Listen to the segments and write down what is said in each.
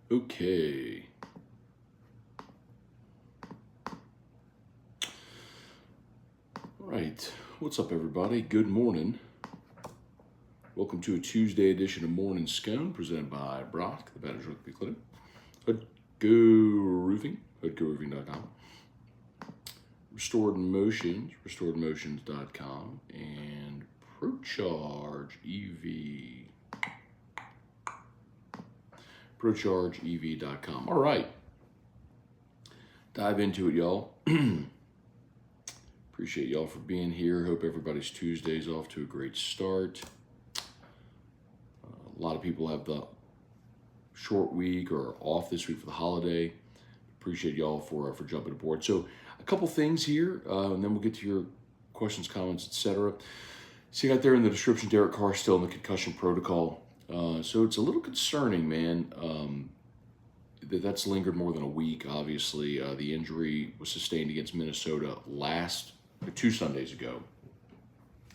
Okay. All right. What's up, everybody? Good morning. Welcome to a Tuesday edition of Morning Scone, presented by Brock, the Batters Rugby Clinic. Hoodco Roofing, hoodcoroofing.com. Restored Motions, restoredmotions.com. And ProCharge EV, ProChargeEV.com. All right. Dive into it, y'all. Appreciate y'all for being here. Hope everybody's Tuesday's off to a great start. A lot of people have the short week or off this week for the holiday. Appreciate y'all for jumping aboard. So a couple things here, and then we'll get to your questions, comments, etc. See out there in the description, Derek Carr still in the concussion protocol. So it's a little concerning, man. That's lingered more than a week. Obviously, the injury was sustained against Minnesota 2 Sundays ago.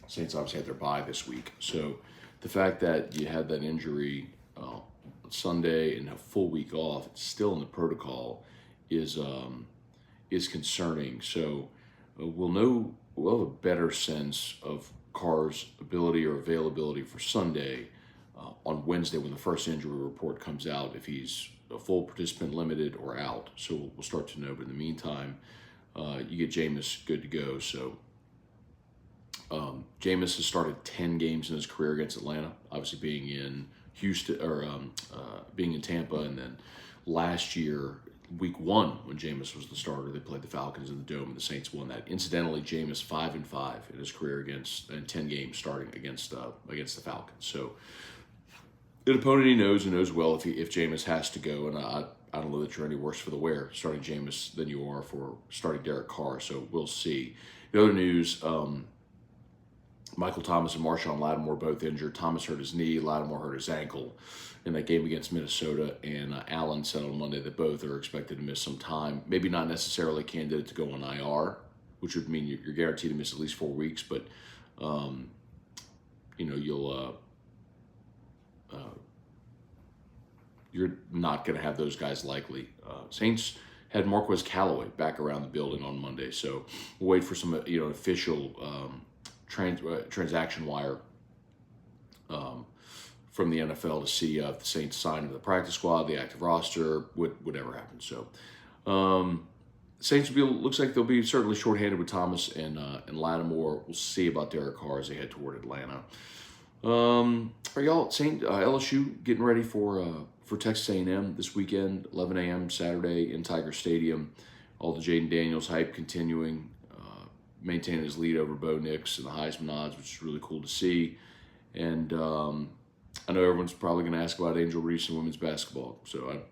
Saints obviously had their bye this week. So the fact that you had that injury Sunday and a full week off, it's still in the protocol, is concerning. So we'll have a better sense of Carr's ability or availability for Sunday on Wednesday when the first injury report comes out, if he's a full participant, limited, or out. So we'll start to know. But in the meantime, you get Jameis good to go. So Jameis has started 10 games in his career against Atlanta, obviously being in Houston or being in Tampa, and then last year, week 1, when Jameis was the starter, they played the Falcons in the Dome, and the Saints won that. Incidentally, Jameis 5-5 in his career in 10 games starting against the Falcons. So an opponent he knows and knows well if Jameis has to go, and I don't know that you're any worse for the wear starting Jameis than you are for starting Derek Carr. So we'll see. The other news. Michael Thomas and Marshawn Lattimore both injured. Thomas hurt his knee, Lattimore hurt his ankle in that game against Minnesota, and Allen said on Monday that both are expected to miss some time. Maybe not necessarily candidate to go on IR, which would mean you're guaranteed to miss at least 4 weeks, but you're not going to have those guys likely. Saints had Marquez Callaway back around the building on Monday, so we'll wait for some official transaction wire from the NFL to see if the Saints sign into the practice squad, the active roster, whatever happens. So Saints looks like they'll be certainly shorthanded with Thomas and Lattimore. We'll see about Derek Carr as they head toward Atlanta. Are y'all LSU getting ready for Texas A&M this weekend, 11 a.m. Saturday in Tiger Stadium? All the Jaden Daniels hype continuing. Maintaining his lead over Bo Nix and the Heisman odds, which is really cool to see. And I know everyone's probably going to ask about Angel Reese and women's basketball. So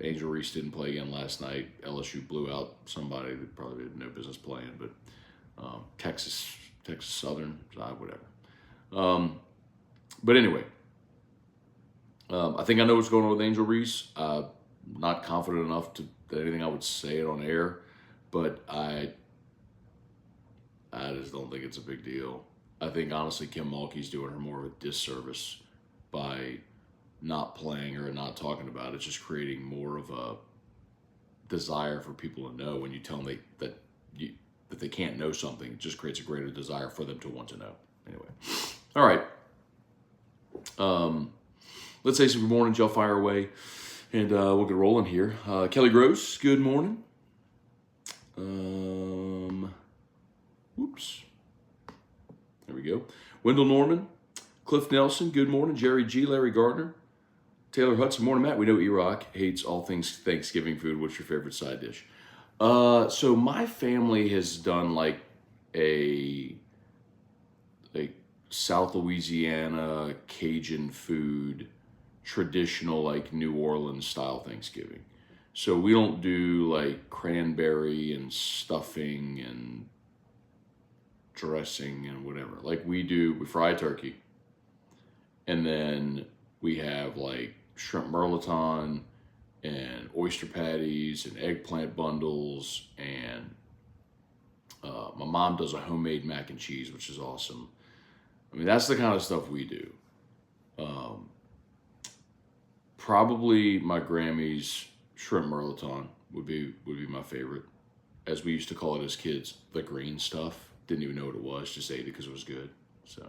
Angel Reese didn't play again last night. LSU blew out somebody that probably had no business playing, but Texas Southern, whatever. But anyway, I think I know what's going on with Angel Reese. Not confident enough that anything I would say it on air, but I just don't think it's a big deal. I think, honestly, Kim Mulkey's doing her more of a disservice by not playing her and not talking about it. It's just creating more of a desire for people to know when you tell them that they can't know something. It just creates a greater desire for them to want to know. Anyway. All right. Let's say some good morning, y'all. Fire away, and we'll get rolling here. Kelly Gross, good morning. Oops. There we go. Wendell Norman, Cliff Nelson, good morning. Jerry G, Larry Gardner, Taylor Hudson, morning, Matt. We know E-Rock hates all things Thanksgiving food. What's your favorite side dish? So my family has done like a South Louisiana Cajun food, traditional like New Orleans style Thanksgiving. So we don't do like cranberry and stuffing and dressing and whatever. Like we fry turkey, and then we have like shrimp merlaton and oyster patties and eggplant bundles, and my mom does a homemade mac and cheese, which is awesome. I mean, that's the kind of stuff we do. Probably my Grammy's shrimp mirliton would be my favorite, as we used to call it as kids, the green stuff. Didn't even know what it was, just ate it because it was good. So,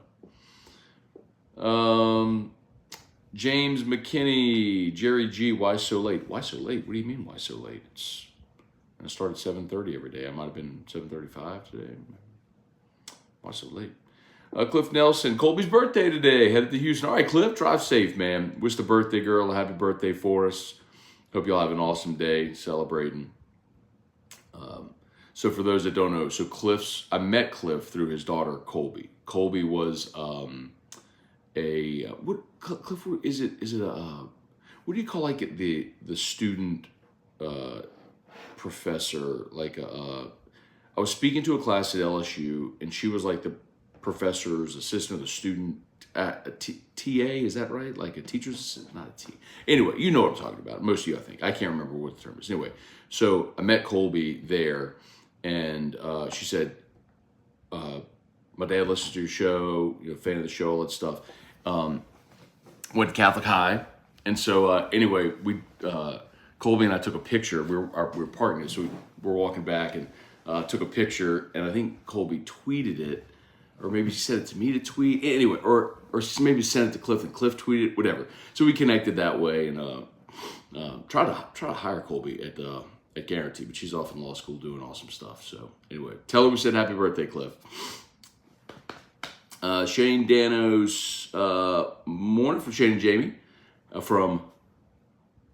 James McKinney, Jerry G, why so late? Why so late? What do you mean, why so late? I start at 7:30 every day. I might have been 7:35 today. Why so late? Cliff Nelson, Colby's birthday today. Headed to Houston. All right, Cliff, drive safe, man. Wish the birthday girl a happy birthday for us. Hope y'all have an awesome day celebrating. So for those that don't know, I met Cliff through his daughter, Colby. Colby was Cliff, is it what do you call like the student professor? I was speaking to a class at LSU, and she was like the professor's assistant or the student TA, is that right? Like a teacher's assistant, not a T. Anyway, you know what I'm talking about. Most of you, I think. I can't remember what the term is. Anyway, so I met Colby there, and she said, my dad listens to your show, fan of the show, all that stuff. Went to Catholic High, and so anyway, Colby and I took a picture. We were parking it, so we were walking back and took a picture, and I think Colby tweeted it, or maybe she sent it to me to tweet. Anyway, or she maybe sent it to Cliff and Cliff tweeted it, whatever. So we connected that way, and try to hire Colby at Guarantee, but she's off in law school doing awesome stuff. So anyway, tell her we said happy birthday, Cliff. Shane Danos, morning from Shane and Jamie from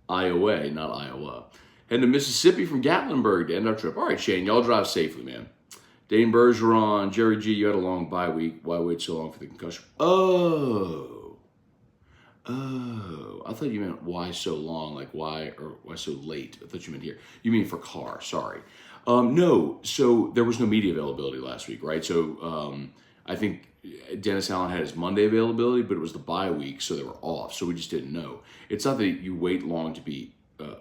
Iowa, not Iowa. Heading to Mississippi from Gatlinburg to end our trip. All right, Shane, y'all drive safely, man. Dane Bergeron, Jerry G, you had a long bye week. Why wait so long for the concussion? Oh, I thought you meant why so long, like why so late. I thought you meant here. You mean for Carr, sorry. No, so there was no media availability last week, right? So I think Dennis Allen had his Monday availability, but it was the bye week, so they were off. So we just didn't know. It's not that you wait long to be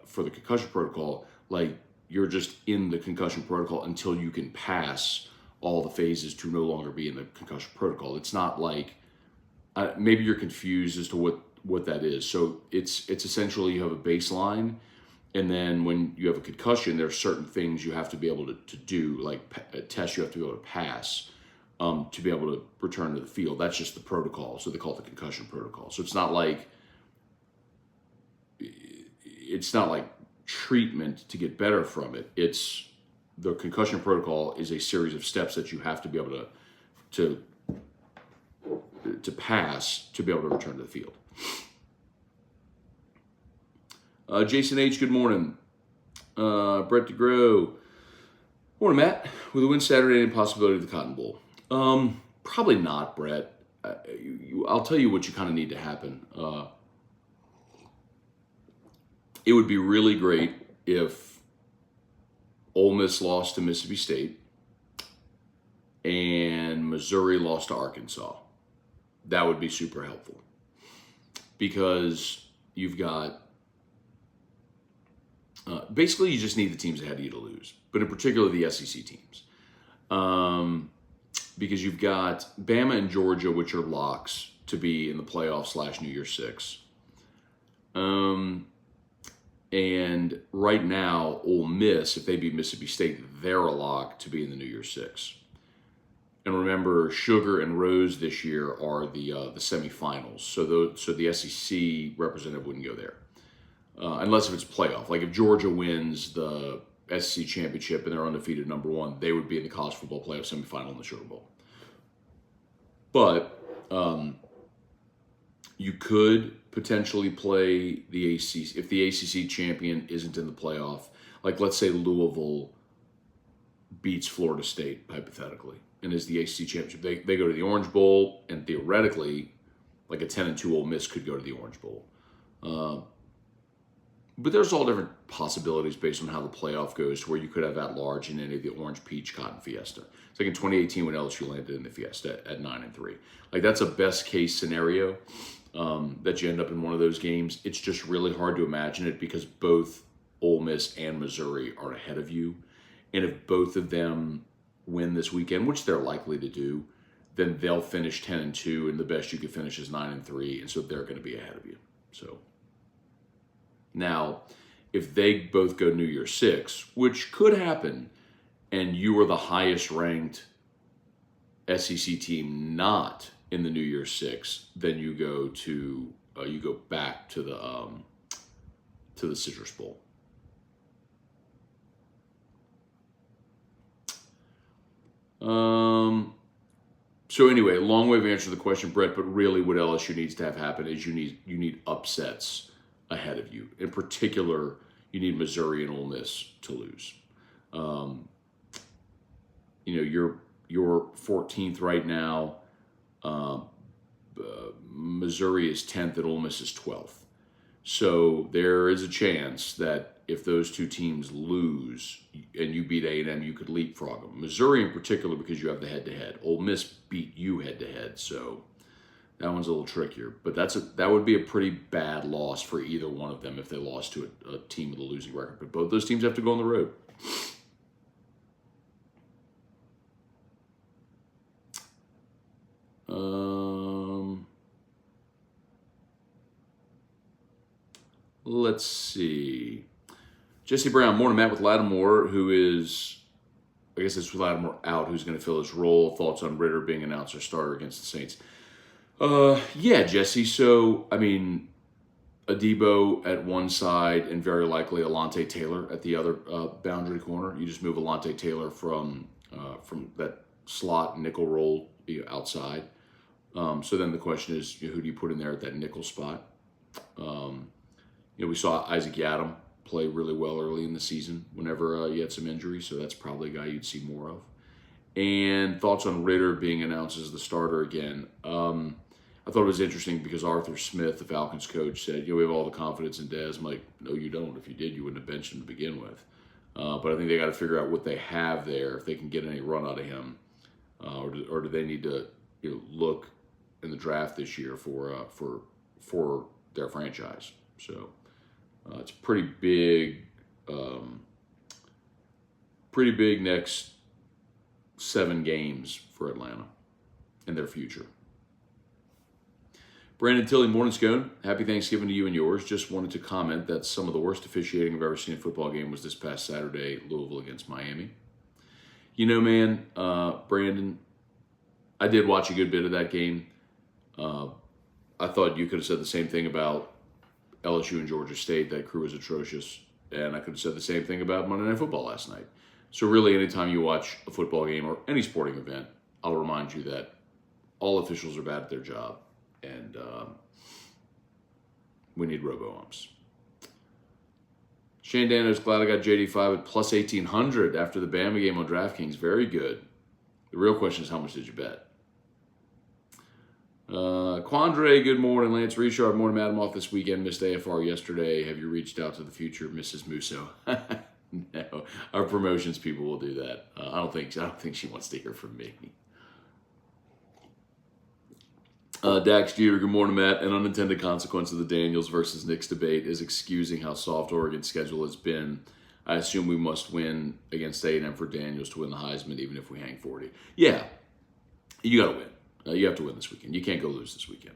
for the concussion protocol. Like you're just in the concussion protocol until you can pass all the phases to no longer be in the concussion protocol. It's not like maybe you're confused as to what that is. So it's essentially you have a baseline, and then when you have a concussion, there are certain things you have to be able to do, like tests you have to be able to pass. To be able to return to the field. That's just the protocol. So they call it the concussion protocol. So it's not like treatment to get better from it. It's the concussion protocol is a series of steps that you have to be able to pass to be able to return to the field. Jason H, good morning. Brett DeGrow. Morning, Matt. With a win Saturday and possibility of the Cotton Bowl. Probably not, Brett. I'll tell you what you kind of need to happen. It would be really great if Ole Miss lost to Mississippi State and Missouri lost to Arkansas. That would be super helpful because you've got basically you just need the teams ahead of you to lose, but in particular the SEC teams. Because you've got Bama and Georgia, which are locks to be in the playoffs / New Year's Six. And right now, Ole Miss, if they beat Mississippi State, they're a lock to be in the New Year's Six. And remember, Sugar and Rose this year are the semifinals. So the SEC representative wouldn't go there. Unless if it's playoff. Like if Georgia wins the SEC championship and they're undefeated number one, they would be in the college football playoff semifinal in the Sugar Bowl. But you could potentially play the ACC if the ACC champion isn't in the playoff. Like let's say Louisville beats Florida State hypothetically and is the ACC championship. They go to the Orange Bowl, and theoretically, like a 10-2 Ole Miss could go to the Orange Bowl. But there's all different possibilities based on how the playoff goes, where you could have at large in any of the Orange Peach Cotton Fiesta. It's like in 2018 when LSU landed in the Fiesta at 9-3. Like that's a best case scenario that you end up in one of those games. It's just really hard to imagine it because both Ole Miss and Missouri are ahead of you, and if both of them win this weekend, which they're likely to do, then they'll finish 10-2, and the best you could finish is 9-3, and so they're going to be ahead of you. So. Now, if they both go New Year's Six, which could happen, and you are the highest ranked SEC team not in the New Year's Six, then you go back to the Citrus Bowl. So anyway, long way of answering the question, Brett, but really what LSU needs to have happen is you need upsets ahead of you. In particular, you need Missouri and Ole Miss to lose. You're 14th right now. Missouri is 10th and Ole Miss is 12th. So there is a chance that if those two teams lose and you beat A&M, you could leapfrog them. Missouri in particular, because you have the head-to-head. Ole Miss beat you head-to-head, so that one's a little trickier. But that would be a pretty bad loss for either one of them if they lost to a team with a losing record. But both those teams have to go on the road. Let's see. Jesse Brown, morning, Matt, with Lattimore, who is, I guess it's Lattimore out, who's going to fill his role. Thoughts on Ritter being announced or starter against the Saints? Yeah, Jesse. So, I mean, Adebo at one side and very likely Alontae Taylor at the other boundary corner. You just move Alontae Taylor from that slot nickel role outside. So then the question is, who do you put in there at that nickel spot? We saw Isaac Yiadom play really well early in the season whenever he had some injuries, so that's probably a guy you'd see more of. And thoughts on Ritter being announced as the starter again. I thought it was interesting because Arthur Smith, the Falcons coach, said, we have all the confidence in Dez. I'm like, no, you don't. If you did, you wouldn't have benched him to begin with. But I think they got to figure out what they have there, if they can get any run out of him, or do they need to look in the draft this year for their franchise. So it's pretty big next 7 games for Atlanta and their future. Brandon Tilley, morning, Scone. Happy Thanksgiving to you and yours. Just wanted to comment that some of the worst officiating I've ever seen in a football game was this past Saturday, Louisville against Miami. Man, Brandon, I did watch a good bit of that game. I thought you could have said the same thing about LSU and Georgia State. That crew was atrocious. And I could have said the same thing about Monday Night Football last night. So really, anytime you watch a football game or any sporting event, I'll remind you that all officials are bad at their job. And we need robo-umps. Shane Dano's glad I got JD5 at plus 1,800 after the Bama game on DraftKings. Very good. The real question is, how much did you bet? Quandre, good morning. Lance Richard, morning, Madam off this weekend. Missed AFR yesterday. Have you reached out to the future Mrs. Musso? No, our promotions people will do that. I don't think she wants to hear from me. Dax Jeter, good morning, Matt. An unintended consequence of the Daniels versus Knicks debate is excusing how soft Oregon's schedule has been. I assume we must win against A&M for Daniels to win the Heisman, even if we hang 40. Yeah, you got to win. You have to win this weekend. You can't go lose this weekend.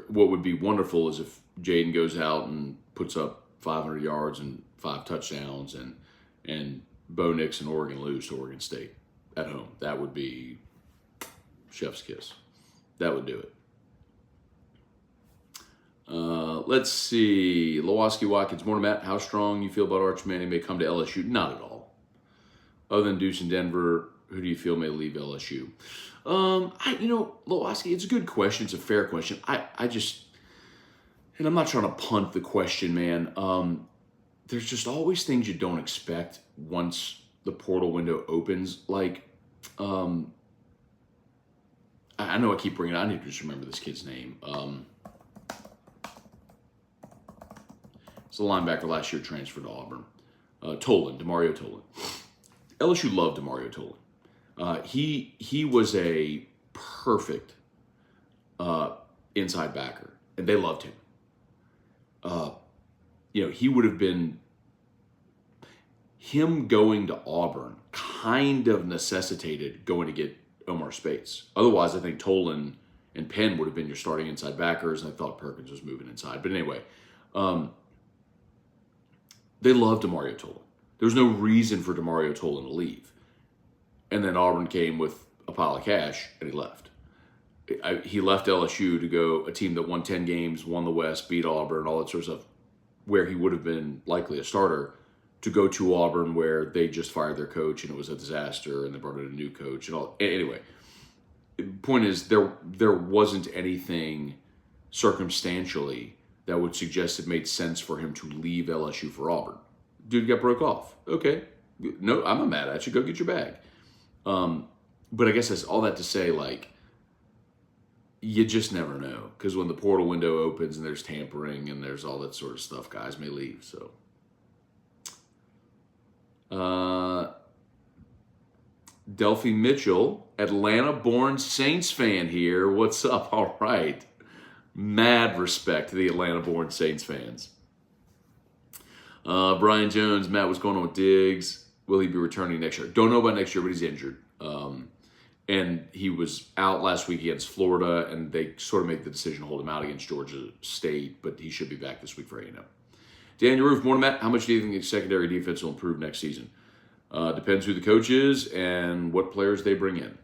What would be wonderful is if Jaden goes out and puts up 500 yards and 5 touchdowns, and Bo Nix and Oregon lose to Oregon State at home. That would be chef's kiss. That would do it. Let's see. Lowoski Watkins, morning, Matt. How strong you feel about Arch Manning may come to LSU? Not at all. Other than Deuce in Denver, who do you feel may leave LSU? Lowoski, it's a good question. It's a fair question. And I'm not trying to punt the question, man. There's just always things you don't expect once the portal window opens. Like, I know I keep bringing it up. I need to just remember this kid's name. It's a linebacker last year, transferred to Auburn. Demario Tolan. LSU loved Demario Tolan. He was a perfect inside backer, and they loved him. He would have been, him going to Auburn kind of necessitated going to get Omar Spates. Otherwise, I think Tolan and Penn would have been your starting inside backers, and I thought Perkins was moving inside. But anyway, They love DeMario Tolan. There was no reason for DeMario Tolan to leave. And then Auburn came with a pile of cash, and he left. He left LSU to go a team that won 10 games, won the West, beat Auburn, all that sort of stuff, where he would have been likely a starter, to go to Auburn where they just fired their coach and it was a disaster and they brought in a new coach and all. Anyway, the point is there wasn't anything circumstantially that would suggest it made sense for him to leave LSU for Auburn. Dude got broke off. Okay. No, I'm not mad at you. Go get your bag. But I guess that's all that to say, like, you just never know. Because when the portal window opens and there's tampering and there's all that sort of stuff, guys may leave. So, Delphi Mitchell, Atlanta-born Saints fan here. What's up? All right. Mad respect to the Atlanta-born Saints fans. Brian Jones, Matt, what's going on with Diggs? Will he be returning next year? Don't know about next year, but he's injured. And he was out last week against Florida, and they sort of made the decision to hold him out against Georgia State, but he should be back this week for A&M. Daniel Roof, morning, Matt. How much do you think the secondary defense will improve next season? Depends who the coach is and what players they bring in.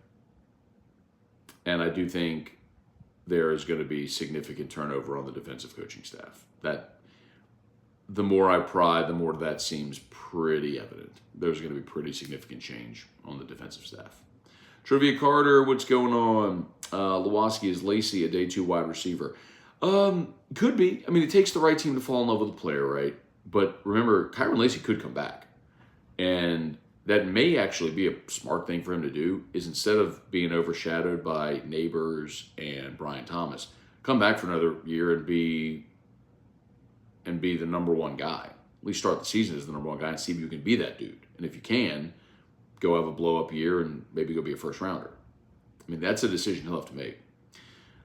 And I do think there is going to be significant turnover on the defensive coaching staff. That the more I pry, the more that seems pretty evident. There's going to be pretty significant change on the defensive staff. Trivia Carter, what's going on? Lewoski, is Lacey a day 2 wide receiver? Could be. I mean, it takes the right team to fall in love with the player, right? But remember, Kyron Lacey could come back. And that may actually be a smart thing for him to do, is instead of being overshadowed by Neighbors and Brian Thomas, come back for another year and be the number one guy. At least start the season as the number one guy and see if you can be that dude. And if you can, go have a blow-up year and maybe go be a first-rounder. I mean, that's a decision he'll have to make.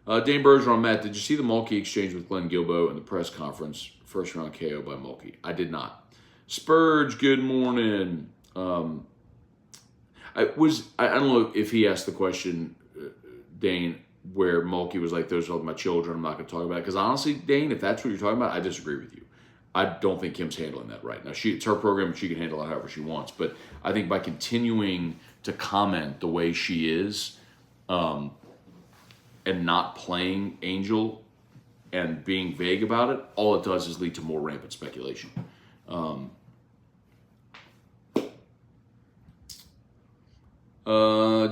Dane Bergeron, Matt, did you see the Mulkey exchange with Glenn Guilbeau in the press conference? First-round KO by Mulkey. I did not. Spurge, good morning. I don't know if he asked the question, Dane, where Mulkey was like, those are my children, I'm not going to talk about it. Because honestly, Dane, if that's what you're talking about, I disagree with you. I don't think Kim's handling that right. Now, it's her program, and she can handle it however she wants. But I think by continuing to comment the way she is and not playing Angel and being vague about it, all it does is lead to more rampant speculation.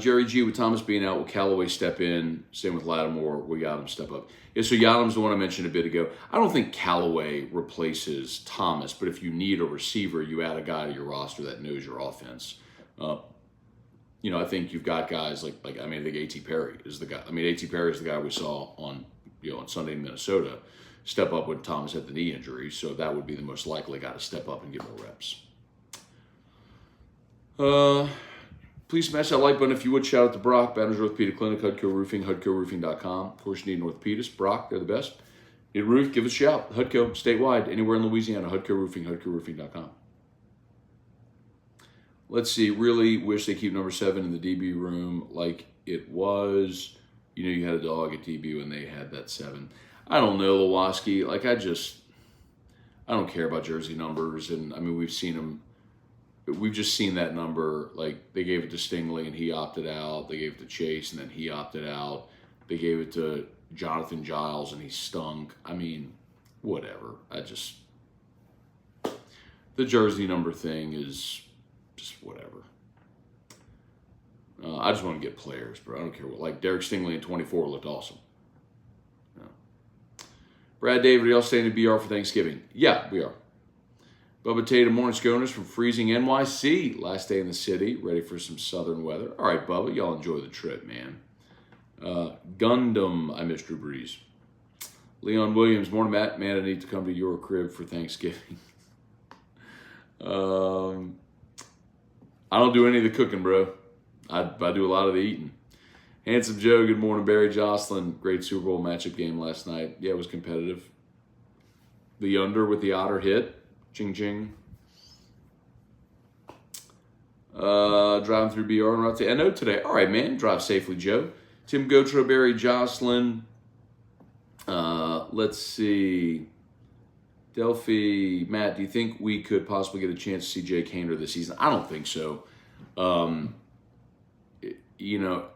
Jerry G, with Thomas being out, will Callaway step in? Same with Lattimore. We got him step up. Yeah, so Yadam's the one I mentioned a bit ago. I don't think Callaway replaces Thomas, but if you need a receiver, you add a guy to your roster that knows your offense. I think you've got guys like I think A.T. Perry is the guy. I mean, A.T. Perry is the guy we saw on Sunday in Minnesota step up when Thomas had the knee injury, so that would be the most likely guy to step up and get more reps. Please smash that like button if you would. Shout out to Brock, Banners Orthopedic Clinic, Hudco Roofing, HudcoRoofing.com. Of course, you need an orthopedist. Brock, they're the best. Need a roof? Give us a shout. Hudco, statewide, anywhere in Louisiana, Hudco Roofing, HudcoRoofing.com. Let's see. Really wish they keep number 7 in the DB room like it was. You had a dog at DB when they had that 7. I don't know, Lewoski. I don't care about jersey numbers. And, I mean, we've just seen that number. Like, they gave it to Stingley and he opted out. They gave it to Chase and then he opted out. They gave it to Jonathan Giles and he stunk. I mean, whatever. The jersey number thing is just whatever. I just want to get players, bro. I don't care what. Like, Derek Stingley in 24 looked awesome. Brad David, are y'all staying in BR for Thanksgiving? Yeah, we are. Bubba Tatum, morning Sconers from freezing NYC. Last day in the city, ready for some southern weather. All right, Bubba, y'all enjoy the trip, man. Gundam, I miss Drew Brees. Leon Williams, morning Matt. Man, I need to come to your crib for Thanksgiving. I don't do any of the cooking, bro. I do a lot of the eating. Handsome Joe, good morning. Barry Jocelyn, great Super Bowl matchup game last night. Yeah, it was competitive. The under with the otter hit. Ching ching. Driving through BR and Route I know today. All right, man. Drive safely, Joe. Tim Gotro, Barry Jocelyn. Let's see. Delphi, Matt, do you think we could possibly get a chance to see Jake Haener this season? I don't think so. You know,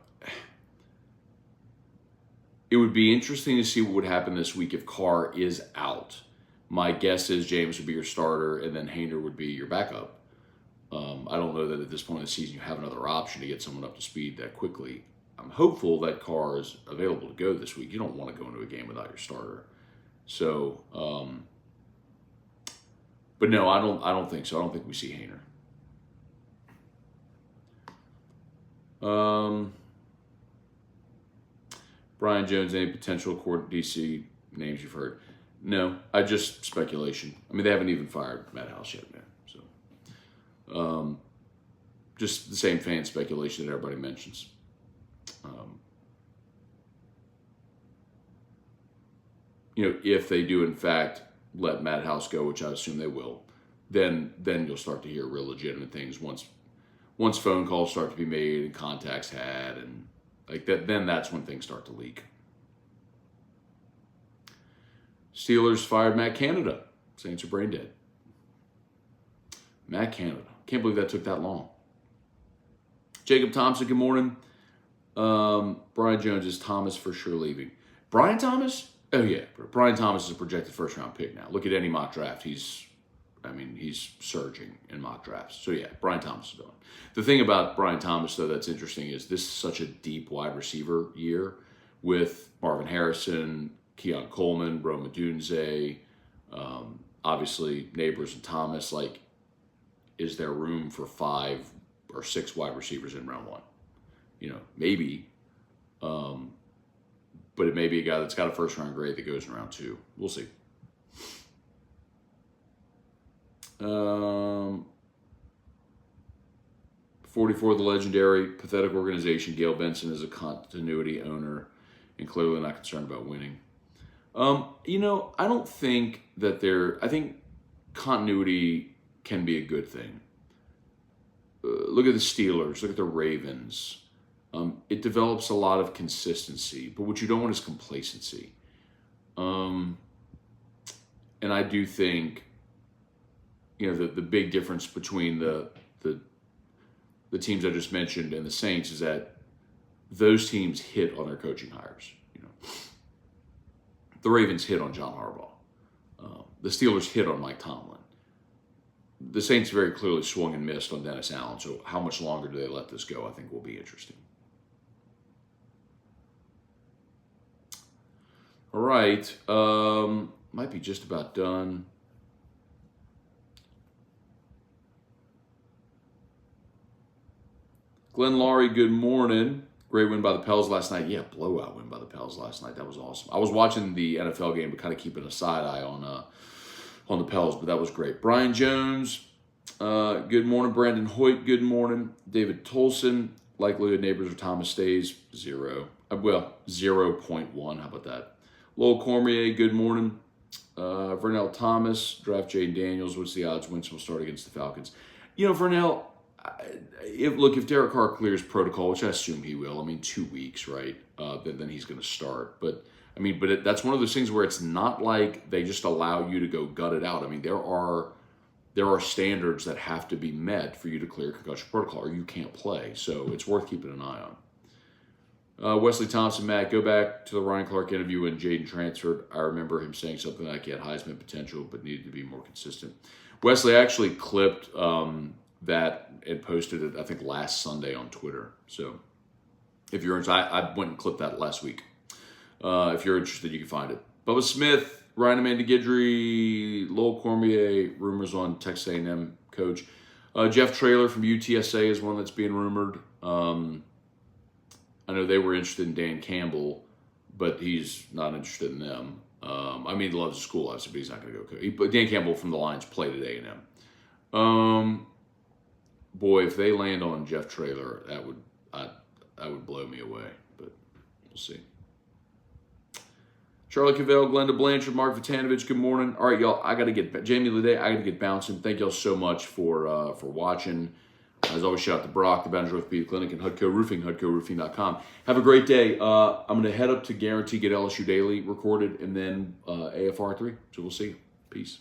it would be interesting to see what would happen this week if Carr is out. My guess is James would be your starter, and then Haener would be your backup. I don't know that at this point in the season you have another option to get someone up to speed that quickly. I'm hopeful that Carr is available to go this week. You don't want to go into a game without your starter. So, but no, I don't think so. I don't think we see Haener. Brian Jones, any potential court DC names you've heard? No, just speculation. I mean, they haven't even fired Matt House yet, man. So, just the same fan speculation that everybody mentions. If they do in fact let Matt House go, which I assume they will, then you'll start to hear real legitimate things once phone calls start to be made and contacts had and like that. Then that's when things start to leak. Steelers fired Matt Canada. Saints are brain dead. Matt Canada. Can't believe that took that long. Jacob Thompson, good morning. Brian Jones, is Thomas for sure leaving? Brian Thomas? Oh, yeah. Brian Thomas is a projected first-round pick now. Look at any mock draft. He's surging in mock drafts. So, yeah, Brian Thomas is going. The thing about Brian Thomas, though, that's interesting is this is such a deep wide receiver year with Marvin Harrison, Keon Coleman, Rome Odunze, obviously Neighbors and Thomas. Like, is there room for 5 or 6 wide receivers in round 1? Maybe. But it may be a guy that's got a first-round grade that goes in round 2. We'll see. 44, the legendary, pathetic organization. Gail Benson is a continuity owner and clearly not concerned about winning. I don't think that I think continuity can be a good thing. Look at the Steelers. Look at the Ravens. It develops a lot of consistency, but what you don't want is complacency. And I do think, the big difference between the teams I just mentioned and the Saints is that those teams hit on their coaching hires. The Ravens hit on John Harbaugh. The Steelers hit on Mike Tomlin. The Saints very clearly swung and missed on Dennis Allen. So how much longer do they let this go, I think will be interesting. All right. Might be just about done. Glenn Laurie, good morning. Great win by the Pels last night. Yeah, blowout win by the Pels last night. That was awesome. I was watching the NFL game, but kind of keeping a side eye on the Pels, but that was great. Brian Jones, good morning. Brandon Hoyt, good morning. David Tolson, likelihood Neighbors or Thomas stays, 0. 0.1. How about that? Lowell Cormier, good morning. Vernell Thomas, draft Jay Daniels. What's the odds Winston will start against the Falcons? Vernell, if Derek Carr clears protocol, which I assume he will, 2 weeks, right? Then he's going to start. But that's one of those things where it's not like they just allow you to go gut it out. There are standards that have to be met for you to clear concussion protocol, or you can't play. So it's worth keeping an eye on. Wesley Thompson, Matt, go back to the Ryan Clark interview when Jaden transferred. I remember him saying something like he had Heisman potential, but needed to be more consistent. Wesley actually clipped that and posted it, I think, last Sunday on Twitter. So if you're interested, I went and clipped that last week. If you're interested, you can find it. Bubba Smith, Ryan Amanda Guidry, Lowell Cormier, rumors on Texas A&M coach. Jeff Traylor from UTSA is one that's being rumored. I know they were interested in Dan Campbell, but he's not interested in them. He loves the school, obviously, but he's not going to go coach. But Dan Campbell from the Lions played at A&M. Boy, if they land on Jeff Traylor, that would blow me away. But we'll see. Charlie Cavell, Glenda Blanchard, Mark Vitanovich, good morning. All right, y'all, Jamie Leday, I got to get bouncing. Thank y'all so much for watching. As always, shout out to Brock, the Boundary Orthopedic Clinic, and Hudco Roofing, HudcoRoofing.com. Have a great day. I'm going to head up to Guarantee, get LSU Daily recorded, and then AFR3. So we'll see you. Peace.